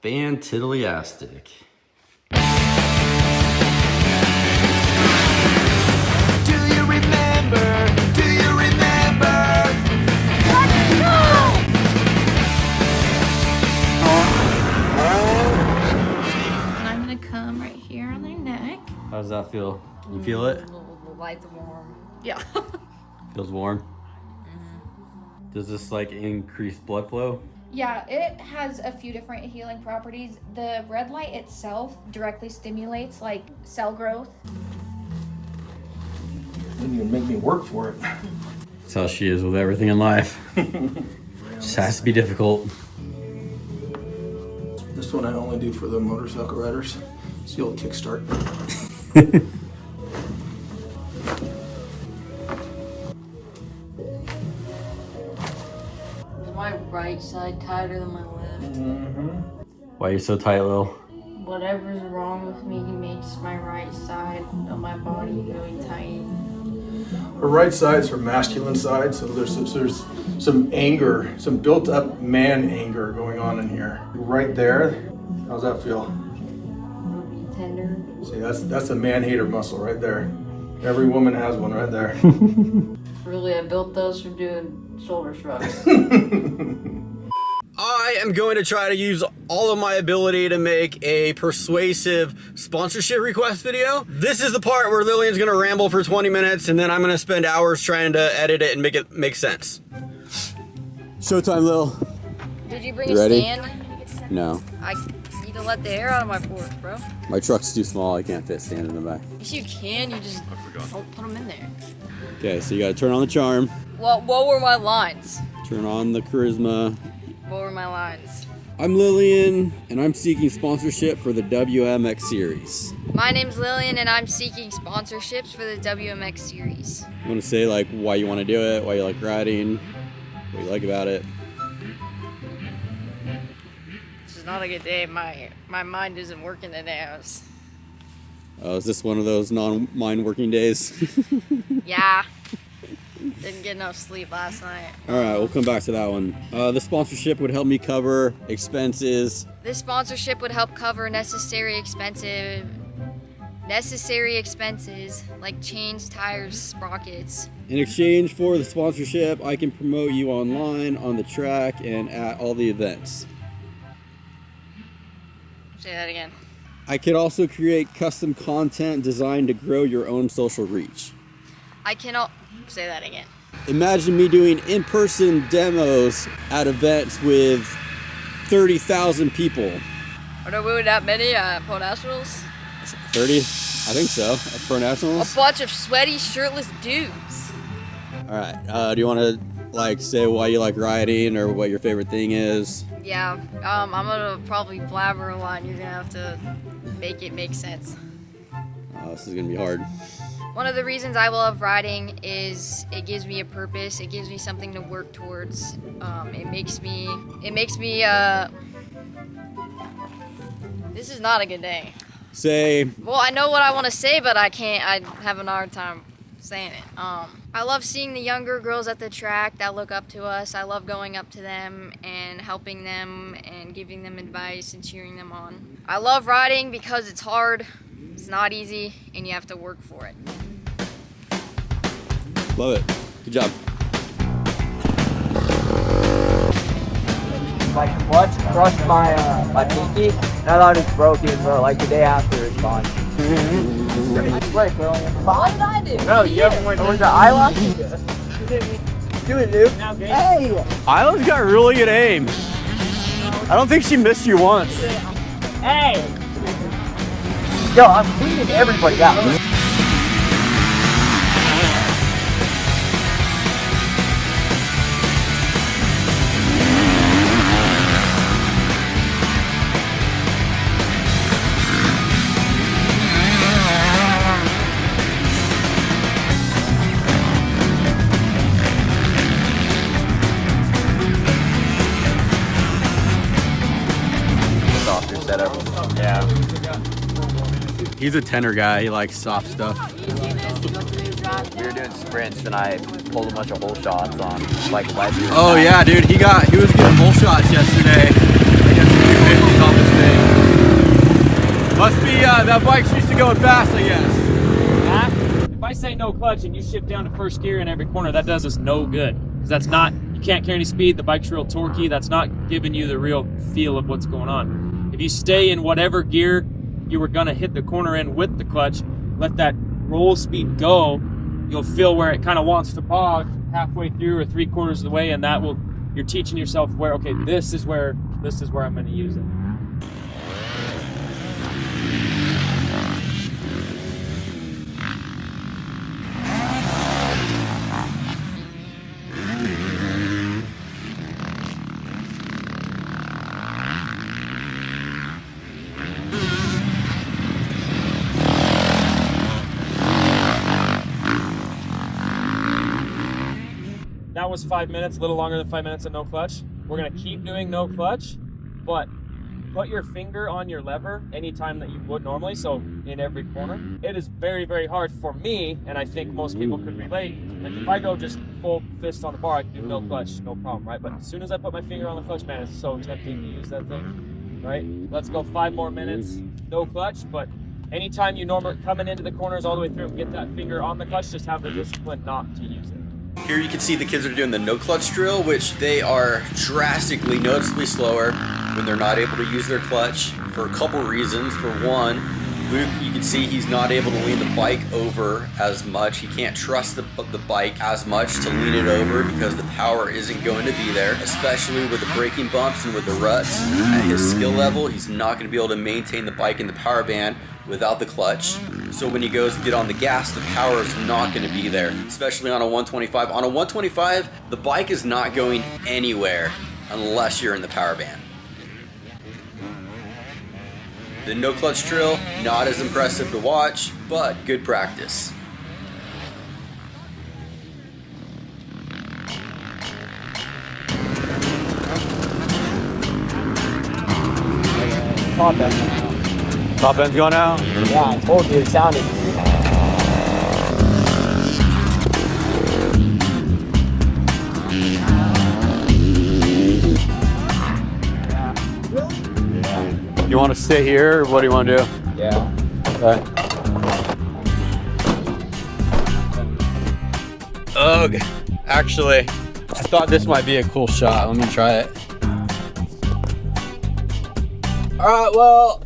Fantiddlyastic. Do you remember? Do you remember? And I'm gonna come right here on their neck. How does that feel? Can you feel it? The light's warm. Yeah. Feels warm? Does this like increase blood flow? Yeah, it has a few different healing properties. The red light itself directly stimulates like cell growth. Didn't even make me work for it. That's how she is with everything in life. Just has to be difficult. This one I only do for the motorcycle riders. It's the old kickstart. Is my right side tighter than my left? Why are you so tight, Lil? Whatever's wrong with me makes my right side of my body really tight. Her right side's her masculine side, so there's some anger, some built up man anger going on in here. Right there, how's that feel? Really tender. See, that's a man hater muscle right there. Every woman has one right there. Really, I built those for doing shoulder shrugs. I am going to try to use all of my ability to make a persuasive sponsorship request video. This is the part where Lillian's gonna ramble for 20 minutes and then I'm gonna spend hours trying to edit it and make it make sense. Showtime, Lil. Did you bring You a ready? stand? No, I need to let the air out of my pores, bro. my truck's too small. I can't fit stand in the back. Yes, you can. You just don't put them in there. Okay, so you gotta turn on the charm, What were my lines? turn on the charisma. What were my lines? I'm Lillian, and I'm seeking sponsorship for the WMX series. My name's Lillian, and I'm seeking sponsorships for the WMX series. You wanna say like why you wanna do it, why you like riding, what you like about it? This is not a good day. My mind isn't working today. Is this one of those non-mind working days? Yeah. Didn't get enough sleep last night. All right, we'll come back to that one. The sponsorship would help me cover expenses. This sponsorship would help cover necessary expenses like chains, tires, sprockets. In exchange for the sponsorship, I can promote you online, on the track, and at all the events. Say that again. I could also create custom content designed to grow your own social reach. Say that again. Imagine me doing in-person demos at events with 30,000 people. Are there really that many Pro Nationals? 30? I think so. At Pro A Nationals? bunch of sweaty, shirtless dudes. All right. Do you want to like say why you like riding or what your favorite thing is? Yeah, I'm gonna probably blabber a lot and you're gonna have to make it make sense. This is gonna be hard. One of the reasons I love riding is it gives me a purpose. It gives me something to work towards. It makes me, this is not a good day. Say, Well, I know what I want to say, but I can't, I have a hard time saying it. I love seeing the younger girls at the track that look up to us. I love going up to them and helping them and giving them advice and cheering them on. I love riding because it's hard, it's not easy, and you have to work for it. love it. Good job. My clutch crushed my pinky, and I thought it was broken, but like the day after it's gone. Nice work, William. What did I do? No, you haven't went. Was it Isla? Do it, dude. Hey! Isla's got really good aim. I don't think she missed you once. Hey! Yo, I'm cleaning everybody out. Yeah. He's a tenor guy. He likes soft stuff. We were doing sprints and I pulled a bunch of hole shots on like ledges. Oh yeah, dude. He was getting hole shots yesterday against a few big Must be that bike's used to going fast, I guess. If I say no clutch and you shift down to first gear in every corner, that does us no good. Because that's not, you can't carry any speed, the bike's real torquey, that's not giving you the real feel of what's going on. If you stay in whatever gear you were gonna hit the corner in with the clutch, let that roll speed go, you'll feel where it kind of wants to bog halfway through or 3/4 of the way, and that will, you're teaching yourself where, okay, this is where I'm gonna use it. That was 5 minutes, a little longer than 5 minutes of no clutch. We're gonna keep doing no clutch, but put your finger on your lever anytime that you would normally, so in every corner. It is very, very hard for me, and I think most people could relate. Like if I go just full fist on the bar, I can do no clutch, no problem, right? But as soon as I put my finger on the clutch, man, it's so tempting to use that thing, right? Let's go 5 more minutes, no clutch, but anytime you normally coming into the corners all the way through and get that finger on the clutch, just have the discipline not to use it. Here you can see the kids are doing the no clutch drill, which they are drastically, noticeably slower when they're not able to use their clutch for a couple reasons. For one, Luke, you can see he's not able to lean the bike over as much. He can't trust the bike as much to lean it over because the power isn't going to be there, especially with the braking bumps and with the ruts. At his skill level, he's not going to be able to maintain the bike in the power band without the clutch. So when he goes to get on the gas, the power is not going to be there, especially on a 125. On a 125, the bike is not going anywhere unless you're in the power band. The no clutch drill, not as impressive to watch, but good practice. Top end. Top end's going out? Yeah, I told you, it sounded. You want to sit here, or what do you want to do? Yeah. Okay. Ugh. Actually, I thought this might be a cool shot. Let me try it. Alright, well,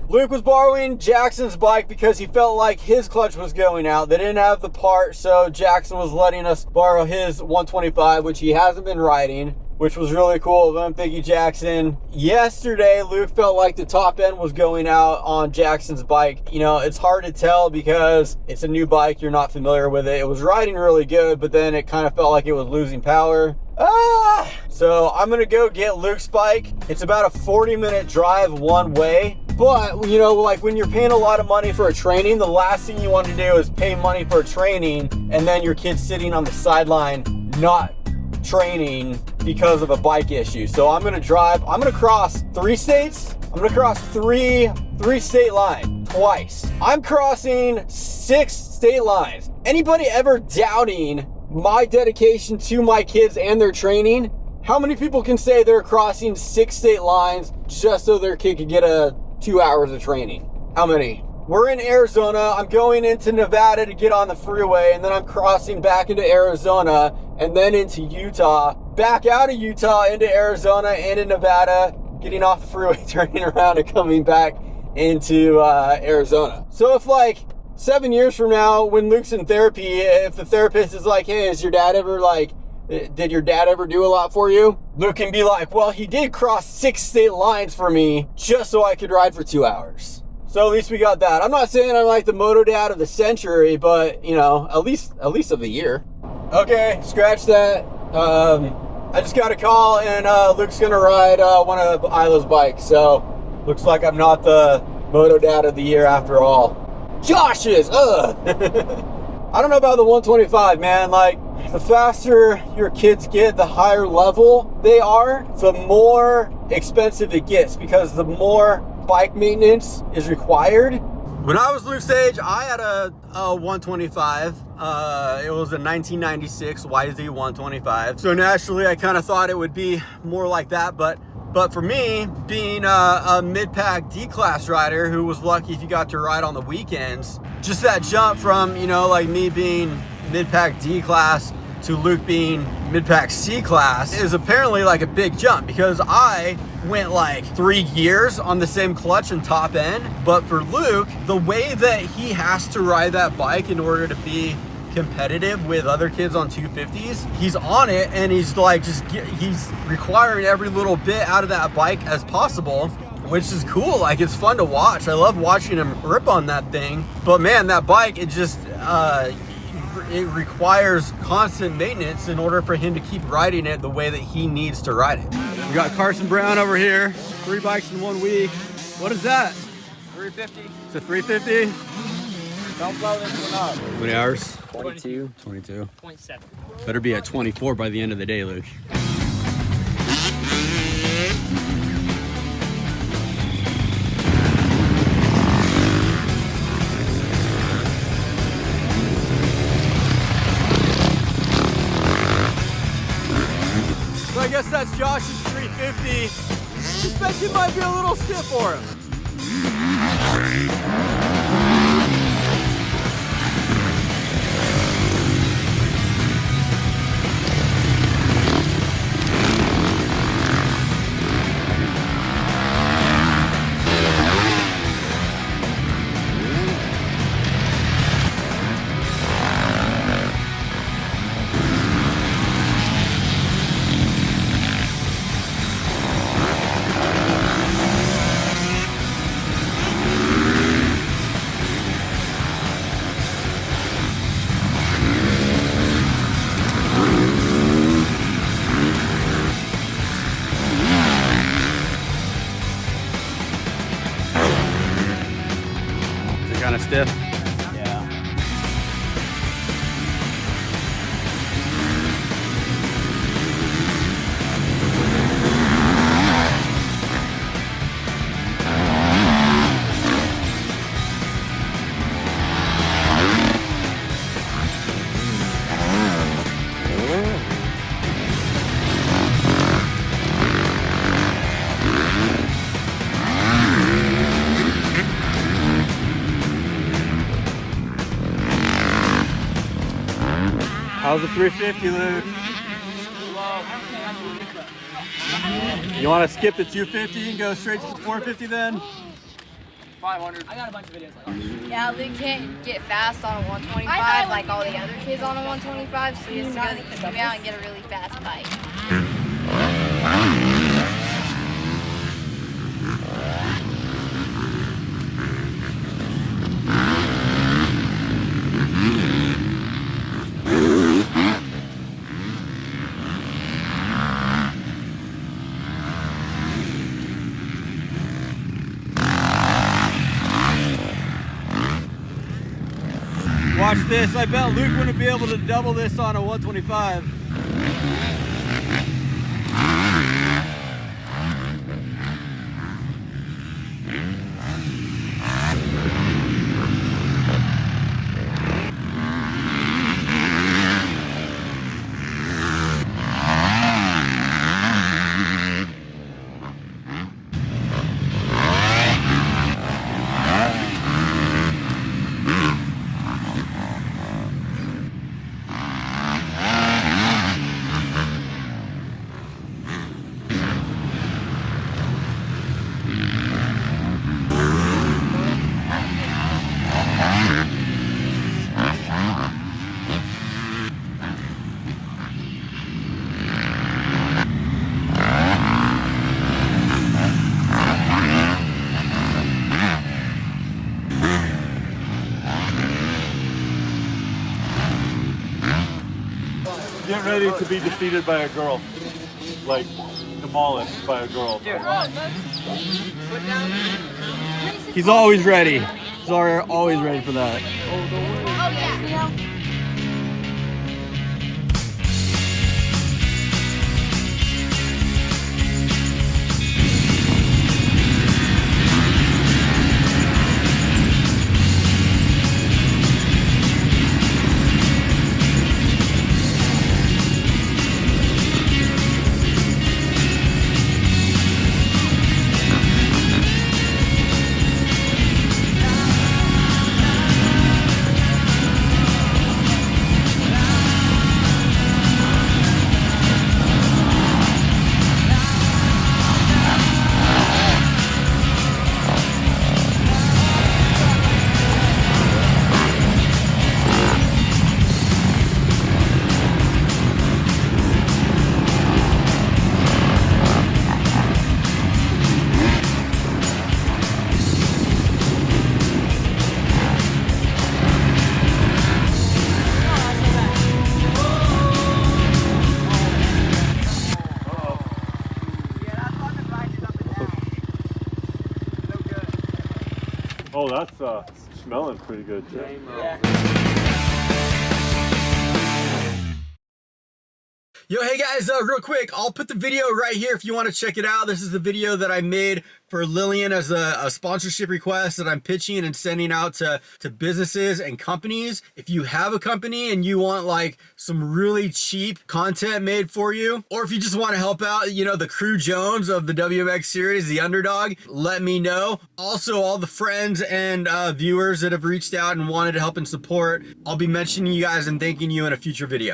Luke was borrowing Jackson's bike because he felt like his clutch was going out. They didn't have the part, so Jackson was letting us borrow his 125, which he hasn't been riding, which was really cool of him. Thank you, Jackson. Yesterday, Luke felt like the top end was going out on Jackson's bike. You know, it's hard to tell because it's a new bike, you're not familiar with it. It was riding really good, but then it kind of felt like it was losing power. So I'm gonna go get Luke's bike. It's about a 40-minute drive one way. But, you know, like when you're paying a lot of money for a training, the last thing you want to do is pay money for a training and then your kid's sitting on the sideline not training because of a bike issue. So I'm gonna drive, I'm gonna cross 3 states. I'm gonna cross three state lines twice. I'm crossing 6 state lines. Anybody ever doubting my dedication to my kids and their training? How many people can say they're crossing 6 state lines just so their kid could get 2 hours of training? How many? We're in Arizona. I'm going into Nevada to get on the freeway, and then I'm crossing back into Arizona and then into Utah, back out of Utah into Arizona and in Nevada, getting off the freeway, turning around and coming back into Arizona. So if like 7 years from now, when Luke's in therapy, if the therapist is like, hey, is your dad ever like, did your dad ever do a lot for you? Luke can be like, well, he did cross 6 state lines for me just so I could ride for 2 hours. So at least we got that. I'm not saying I'm like the moto dad of the century, but you know, at least of the year. Okay, scratch that. I just got a call and Luke's gonna ride one of Isla's bikes. So looks like I'm not the moto dad of the year after all. Josh is, I don't know about the 125, man. Like, the faster your kids get, the higher level they are, the more expensive it gets because the more bike maintenance is required. When I was Luke's age, I had a 125. It was a 1996 YZ 125. So naturally, I kind of thought it would be more like that, but But for me, being a mid-pack D-class rider who was lucky if you got to ride on the weekends, just that jump from, you know, like me being mid-pack D-class to Luke being mid-pack C-class is apparently like a big jump, because I went like 3 years on the same clutch and top end. But for Luke, the way that he has to ride that bike in order to be competitive with other kids on 250s, he's on it and he's like he's requiring every little bit out of that bike as possible, which is cool. Like, it's fun to watch. I love watching him rip on that thing. But man, that bike, it just it requires constant maintenance in order for him to keep riding it the way that he needs to ride it. We got Carson Brown over here, 3 bikes in 1 week. What is that? 350. It's a 350? Don't blow this one up. How many hours? 22. 22. 27. Better be at 24 by the end of the day, Luke. So I guess that's Josh's 350. Suspension might be a little stiff for him. Kind of stiff. Yeah. How's the 350, Luke? You want to skip the 250 and go straight to the 450 then? 500. I got a bunch of videos like that. Yeah, Luke can't get fast on a 125 like all the other kids on a 125, so he has to go the easy route and get a really fast bike. Watch this. I bet Luke wouldn't be able to double this on a 125. Get ready to be defeated by a girl. Like, demolished by a girl. He's always ready. He's always ready for that. Oh yeah. Oh, that's smelling pretty good too. Yo, hey guys, real quick, I'll put the video right here if you want to check it out. This is the video that I made for Lillian as a sponsorship request that I'm pitching and sending out to businesses and companies. If you have a company and you want like some really cheap content made for you, or if you just want to help out, you know, the Crew Jones of the WMX series, the underdog, let me know. Also, all the friends and viewers that have reached out and wanted to help and support, I'll be mentioning you guys and thanking you in a future video.